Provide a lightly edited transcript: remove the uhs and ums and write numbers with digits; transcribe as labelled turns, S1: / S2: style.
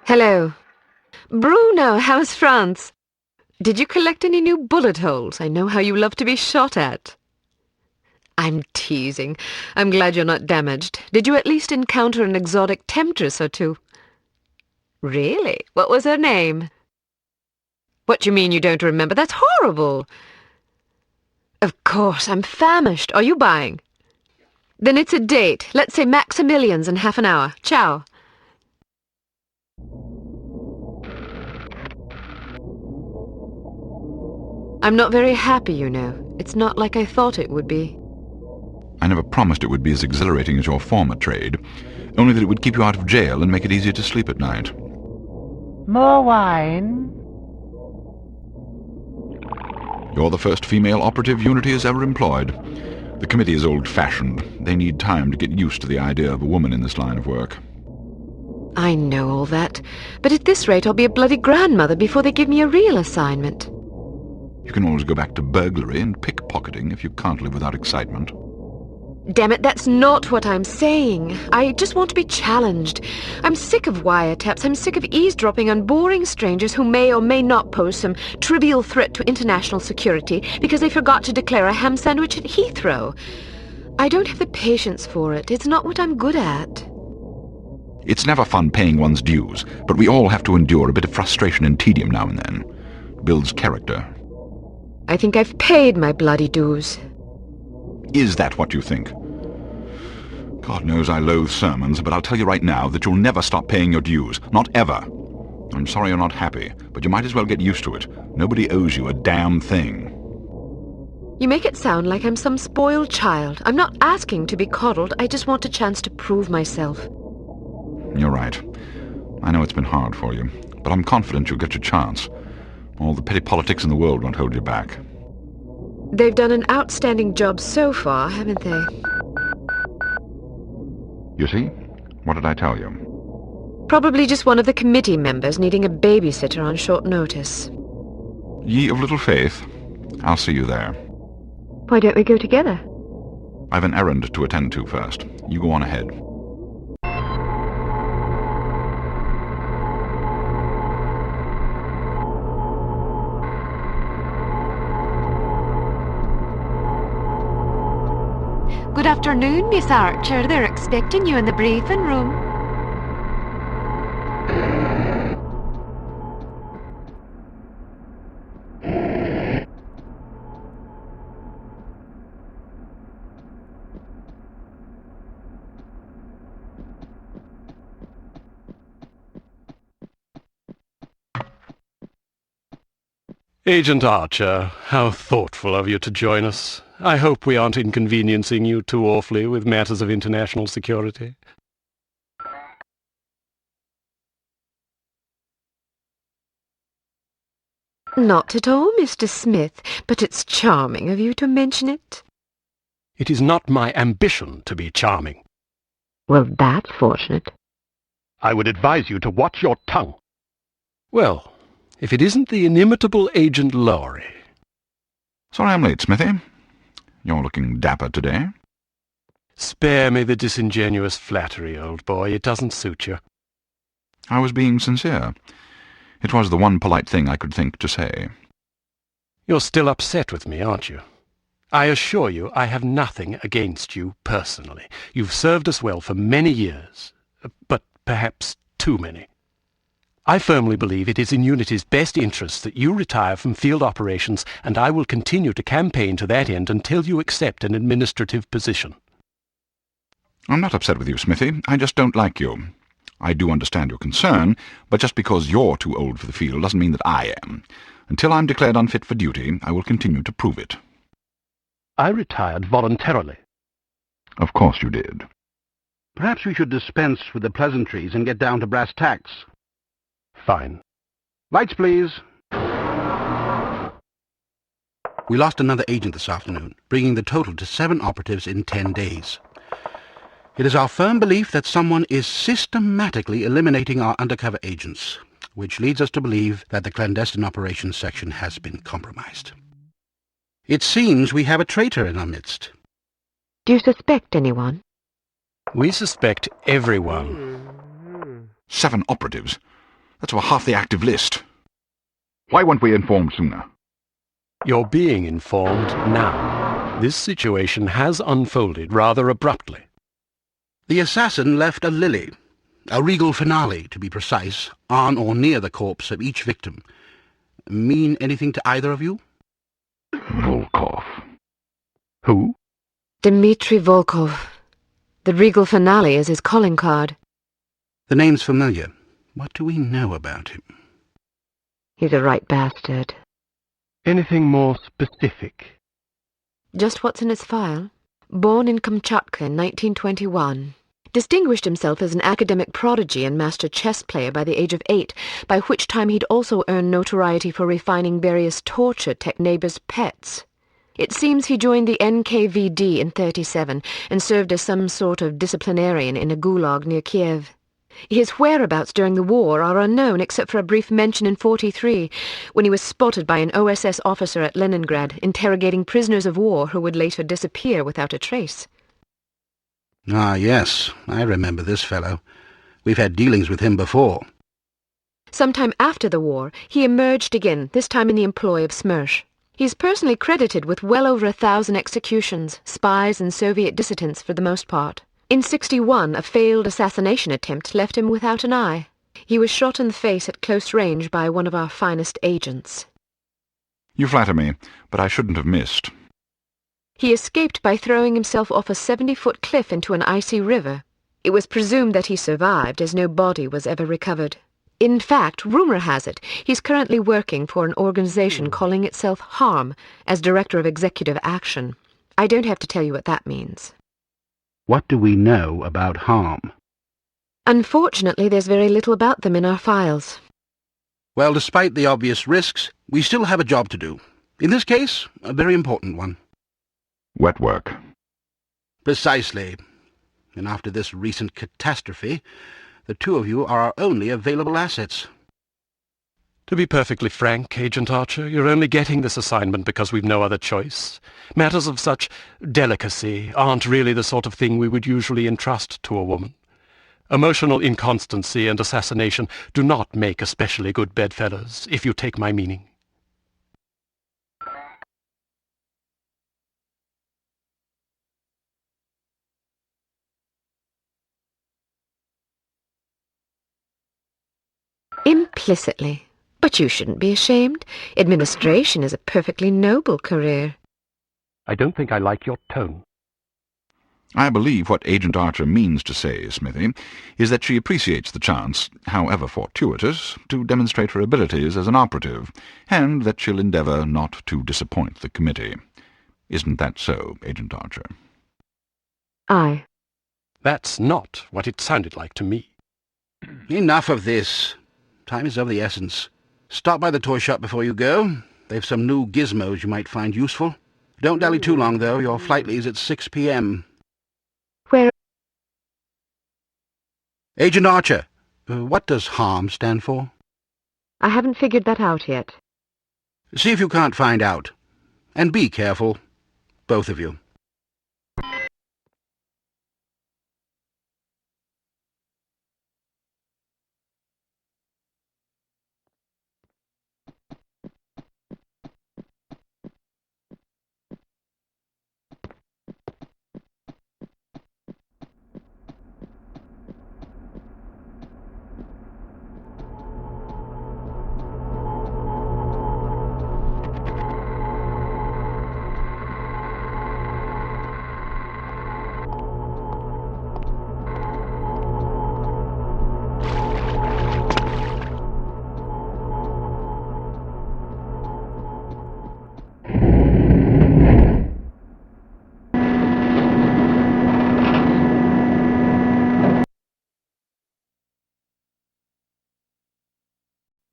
S1: Hello. Bruno, how's France? Did you collect any new bullet holes? I know how you love to be shot at. I'm teasing. I'm glad you're not damaged. Did you at least encounter an exotic temptress or two? Really? What was her name? What do you mean you don't remember? That's horrible. Of course, I'm famished. Are you buying? Then it's a date. Let's say Maximilian's in half an hour. Ciao. I'm not very happy, you know. It's not like I thought it would be.
S2: I never promised it would be as exhilarating as your former trade, only that it would keep you out of jail and make it easier to sleep at night.
S3: More wine?
S2: You're the first female operative Unity has ever employed. The committee is old-fashioned. They need time to get used to the idea of a woman in this line of work.
S1: I know all that, but at this rate I'll be a bloody grandmother before they give me a real assignment.
S2: You can always go back to burglary and pickpocketing if you can't live without excitement.
S1: Damn it, that's not what I'm saying. I just want to be challenged. I'm sick of wiretaps. I'm sick of eavesdropping on boring strangers who may or may not pose some trivial threat to international security because they forgot to declare a ham sandwich at Heathrow. I don't have the patience for it. It's not what I'm good at.
S2: It's never fun paying one's dues, but we all have to endure a bit of frustration and tedium now and then. Builds character.
S1: I think I've paid my bloody dues.
S2: Is that what you think? God knows I loathe sermons, but I'll tell you right now that you'll never stop paying your dues. Not ever. I'm sorry you're not happy, but you might as well get used to it. Nobody owes you a damn thing.
S1: You make it sound like I'm some spoiled child. I'm not asking to be coddled. I just want a chance to prove myself.
S2: You're right. I know it's been hard for you, but I'm confident you'll get your chance. All the petty politics in the world won't hold you back.
S1: They've done an outstanding job so far, haven't they?
S2: You see? What did I tell you?
S1: Probably just one of the committee members needing a babysitter on short notice.
S2: Ye of little faith. I'll see you there.
S1: Why don't we go together?
S2: I've an errand to attend to first. You go on ahead.
S1: Good afternoon, Miss Archer. They're expecting you in the briefing room.
S4: Agent Archer, how thoughtful of you to join us. I hope we aren't inconveniencing you too awfully with matters of international security.
S1: Not at all, Mr. Smith, but it's charming of you to mention it.
S4: It is not my ambition to be charming.
S1: Well, that's fortunate.
S4: I would advise you to watch your tongue. Well, if it isn't the inimitable Agent Lowry.
S2: Sorry I'm late, Smithy. You're looking dapper today.
S4: Spare me the disingenuous flattery, old boy. It doesn't suit you.
S2: I was being sincere. It was the one polite thing I could think to say.
S4: You're still upset with me, aren't you? I assure you I have nothing against you personally. You've served us well for many years, but perhaps too many. I firmly believe it is in Unity's best interest that you retire from field operations, and I will continue to campaign to that end until you accept an administrative position.
S2: I'm not upset with you, Smithy. I just don't like you. I do understand your concern, but just because you're too old for the field doesn't mean that I am. Until I'm declared unfit for duty, I will continue to prove it.
S5: I retired voluntarily.
S2: Of course you did.
S5: Perhaps we should dispense with the pleasantries and get down to brass tacks.
S4: Fine.
S5: Lights, please. We lost another agent this afternoon, bringing the total to 7 operatives in 10 days. It is our firm belief that someone is systematically eliminating our undercover agents, which leads us to believe that the clandestine operations section has been compromised. It seems we have a traitor in our midst.
S1: Do you suspect anyone?
S4: We suspect everyone.
S2: 7 operatives? That's over half the active list. Why weren't we informed sooner?
S4: You're being informed now. This situation has unfolded rather abruptly.
S5: The assassin left a lily, a regal finale, to be precise, on or near the corpse of each victim. Mean anything to either of you?
S2: Volkov. Who?
S1: Dmitri Volkov. The regal finale is his calling card.
S5: The name's familiar. What do we know about him?
S1: He's a right bastard.
S4: Anything more specific?
S1: Just what's in his file. Born in Kamchatka in 1921. Distinguished himself as an academic prodigy and master chess player by the age of 8, by which time he'd also earned notoriety for refining various torture techneighbors' pets. It seems he joined the NKVD in 37 and served as some sort of disciplinarian in a gulag near Kiev. His whereabouts during the war are unknown except for a brief mention in 43, when he was spotted by an OSS officer at Leningrad interrogating prisoners of war who would later disappear without a trace.
S5: Ah, yes, I remember this fellow. We've had dealings with him before.
S1: Sometime after the war, he emerged again, this time in the employ of Smersh. He's personally credited with well over 1,000 executions, spies and Soviet dissidents for the most part. In 61, a failed assassination attempt left him without an eye. He was shot in the face at close range by one of our finest agents.
S2: You flatter me, but I shouldn't have missed.
S1: He escaped by throwing himself off a 70-foot cliff into an icy river. It was presumed that he survived, as no body was ever recovered. In fact, rumor has it, he's currently working for an organization calling itself HARM as Director of Executive Action. I don't have to tell you what that means.
S5: What do we know about harm?
S1: Unfortunately, there's very little about them in our files.
S5: Well, despite the obvious risks, we still have a job to do. In this case, a very important one.
S2: Wet work.
S5: Precisely. And after this recent catastrophe, the two of you are our only available assets.
S4: To be perfectly frank, Agent Archer, you're only getting this assignment because we've no other choice. Matters of such delicacy aren't really the sort of thing we would usually entrust to a woman. Emotional inconstancy and assassination do not make especially good bedfellows, if you take my meaning.
S1: Implicitly. But you shouldn't be ashamed. Administration is a perfectly noble career.
S4: I don't think I like your tone.
S2: I believe what Agent Archer means to say, Smithy, is that she appreciates the chance, however fortuitous, to demonstrate her abilities as an operative, and that she'll endeavour not to disappoint the committee. Isn't that so, Agent Archer?
S1: Aye.
S4: That's not what it sounded like to me.
S5: Enough of this. Time is of the essence. Stop by the toy shop before you go. They've some new gizmos you might find useful. Don't dally too long, though. Your flight leaves at 6 p.m.
S1: Where?
S5: Agent Archer, what does HARM stand for?
S1: I haven't figured that out yet.
S5: See if you can't find out. And be careful, both of you.